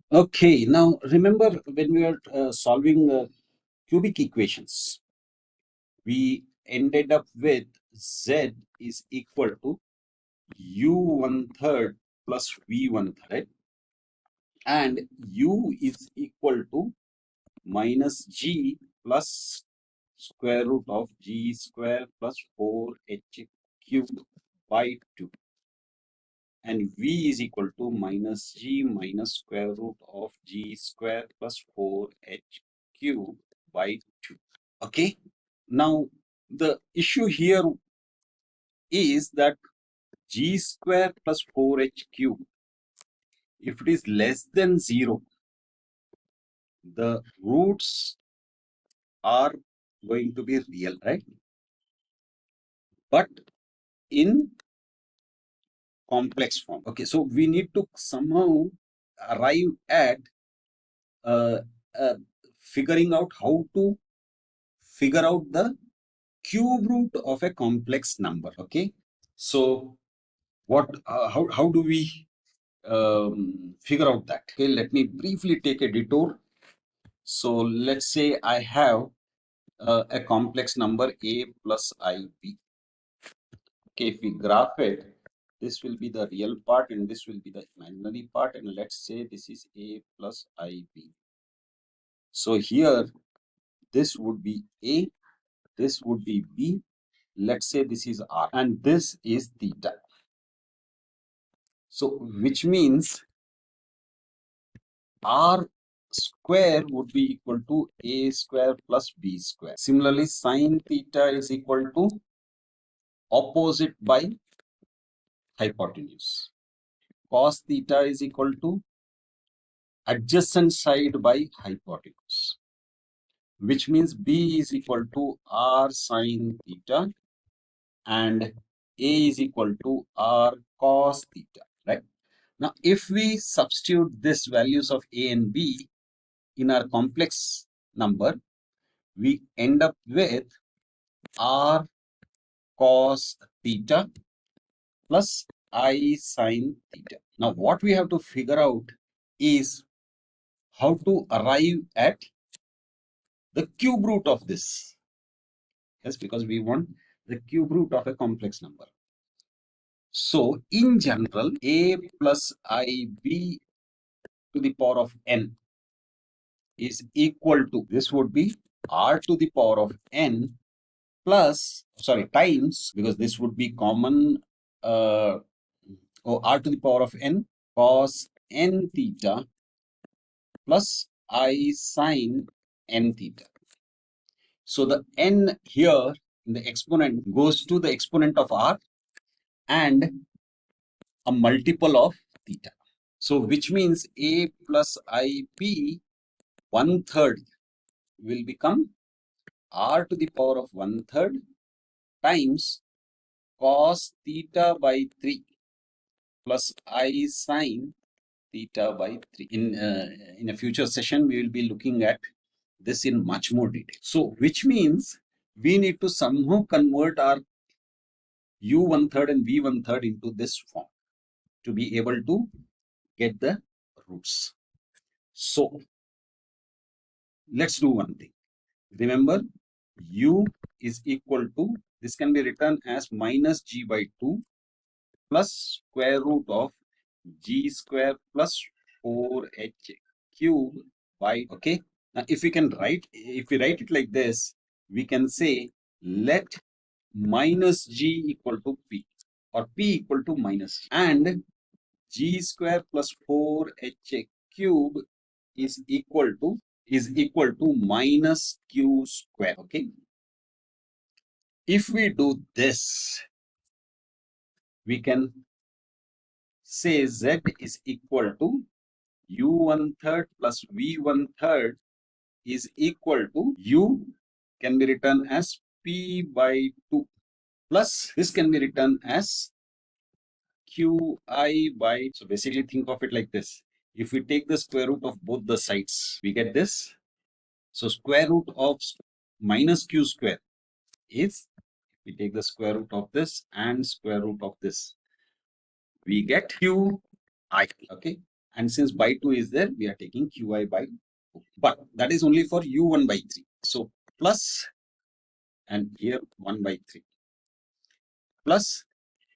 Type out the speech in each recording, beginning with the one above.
Okay, now remember when we are solving cubic equations, we ended up with z is equal to u one third plus v one third, and u is equal to minus g plus square root of g square plus 4h cubed by 2, and v is equal to minus g minus square root of g square plus 4h cubed by 2. Okay, now the issue here is that g square plus 4h cubed, if it is less than 0, the roots are going to be real, right? But in complex form. Okay, so we need to somehow arrive at uh, uh, figuring out how to figure out the cube root of a complex number. Okay, so what how do we figure out that? Okay, let me briefly take a detour. So let's say I have a complex number a plus ib. Okay, if we graph it, this will be the real part and this will be the imaginary part, and let's say this is a plus ib. So here this would be a, this would be b, let's say this is r, and this is theta. So which means r square would be equal to a square plus b square. Similarly, sine theta is equal to opposite by hypotenuse. Cos theta is equal to adjacent side by hypotenuse, which means b is equal to r sine theta and a is equal to r cos theta, right? Now, if we substitute these values of a and b in our complex number, we end up with r cos theta plus I sine theta. Now, what we have to figure out is how to arrive at the cube root of this. Yes, because we want the cube root of a complex number. So, in general, a plus ib to the power of n is equal to, this would be r to the power of n plus, sorry, times, because this would be common, r to the power of n cos n theta plus I sine n theta. So the n here in the exponent goes to the exponent of r and a multiple of theta. So which means a plus ib 1/3 will become r to the power of 1/3 times cos theta by 3 plus I sine theta by 3. In a future session, we will be looking at this in much more detail. So, which means we need to somehow convert our u 1/3 and v 1/3 into this form to be able to get the roots. So, let's do one thing. Remember, u is equal to, this can be written as minus g by 2 plus square root of g square plus 4h cube by, okay. Now, if we write it like this, we can say let minus g equal to p, or p equal to minus g, and g square plus 4h cube is equal to minus q square. Okay, if we do this, we can say z is equal to u 1/3 plus v 1/3 is equal to u can be written as p by 2 plus this can be written as qi by, so basically think of it like this. If we take the square root of both the sides, we get this. So square root of minus q square is, if we take the square root of this and square root of this, we get qi, okay, And since by 2 is there, we are taking qi by 2. But that is only for u1 by 3. So plus, and here 1 by 3, plus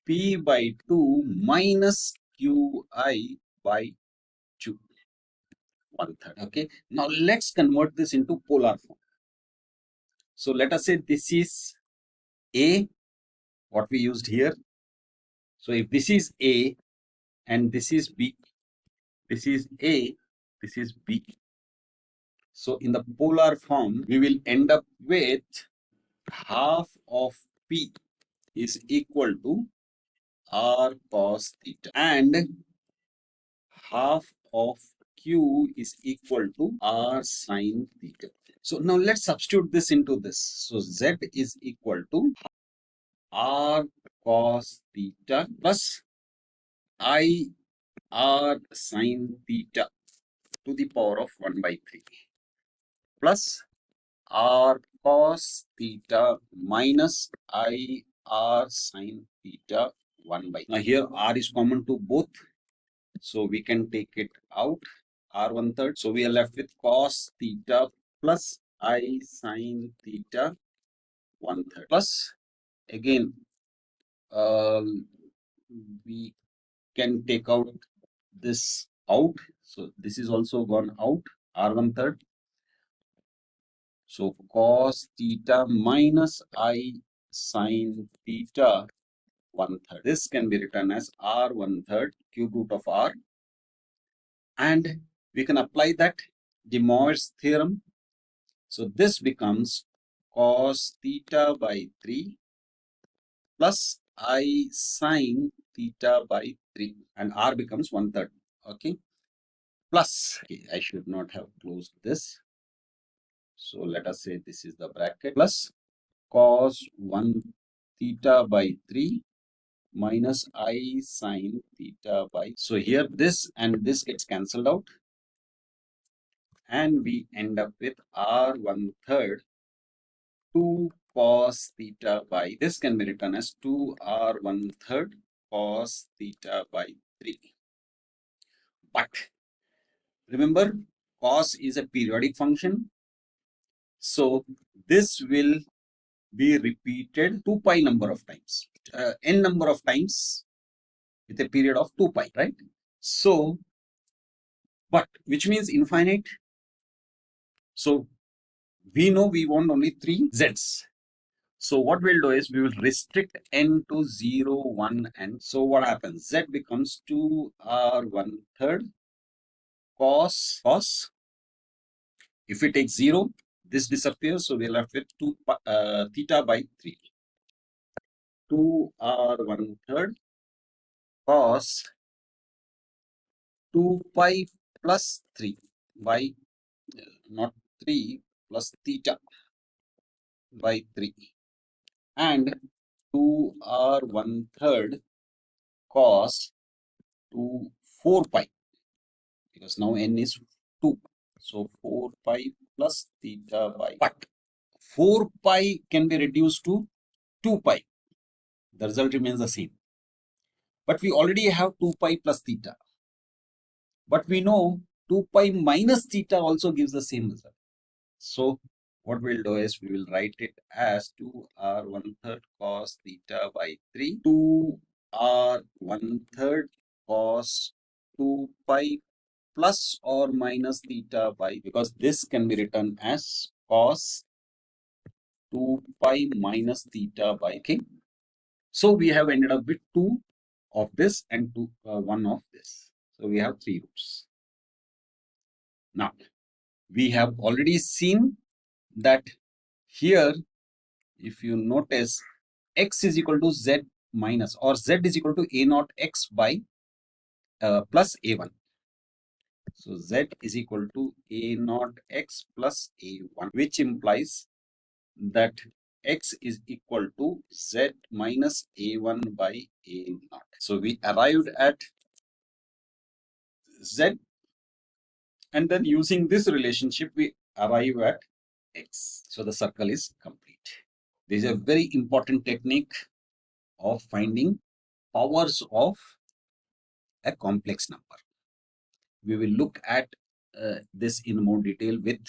p by 2 minus qi by 2, 1/3. Okay. Now let's convert this into polar form. So let us say this is A, what we used here. So if this is A and this is B, this is A, this is B. So in the polar form, we will end up with half of P is equal to R cos theta and half of Q is equal to R sin theta. So now let's substitute this into this. So Z is equal to R cos theta plus I R sin theta to the power of 1 by 3 plus R cos theta minus I R sin theta 1 by 3. Now here R is common to both, so we can take it out, R 1/3. So we are left with cos theta plus I sin theta 1/3 plus again we can take out this out. So this is also gone out, R 1/3. So cos theta minus I sin theta 1/3. This can be written as R 1/3 cube root of R. And we can apply that De Moivre's theorem. So this becomes cos theta by 3 plus I sin theta by 3 and R becomes 1/3. Okay. Plus, okay, I should not have closed this. So let us say this is the bracket plus cos 1 theta by 3 minus I sin theta by. So here this and this gets cancelled out and we end up with R 1/3 2 cos theta by, this can be written as 2R 1/3 cos theta by 3. But remember, cos is a periodic function. So this will be repeated 2 pi number of times, n number of times with a period of 2 pi, right? So, but which means infinite. So we know we want only 3 z's. So what we'll do is we will restrict n to 0, 1, and so what happens? Z becomes 2R 1/3 cos. If we take 0, this disappears, so we're left with 2 theta by 3. 2R 1/3 cos 2 pi plus 3 by not 3 plus theta by 3 and 2R 1/3 cos 4 pi because now n is 2. So 4 pi plus theta by, but 4 pi can be reduced to 2 pi. The result remains the same. But we already have 2 pi plus theta. But we know 2 pi minus theta also gives the same result. So what we'll do is we will write it as 2R 1/3 cos theta by 3, 2R 1/3 cos 2 pi plus or minus theta by, because this can be written as cos 2 pi minus theta by, okay. So we have ended up with 2 of this and 1 of this. So we have 3 roots. Now we have already seen that here, if you notice, x is equal to z minus, or z is equal to a naught x by plus a1. So z is equal to a naught x plus a1, which implies that x is equal to z minus a1 by a naught. So we arrived at z, and then using this relationship we arrive at x. So the circle is complete. This is a very important technique of finding powers of a complex number. We will look at this in more detail with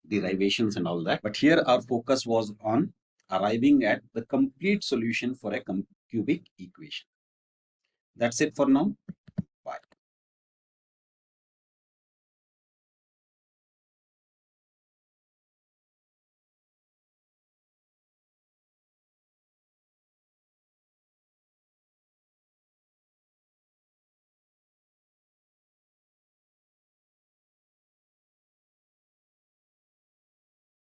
derivations and all that. But here our focus was on arriving at the complete solution for a cubic equation. That's it for now.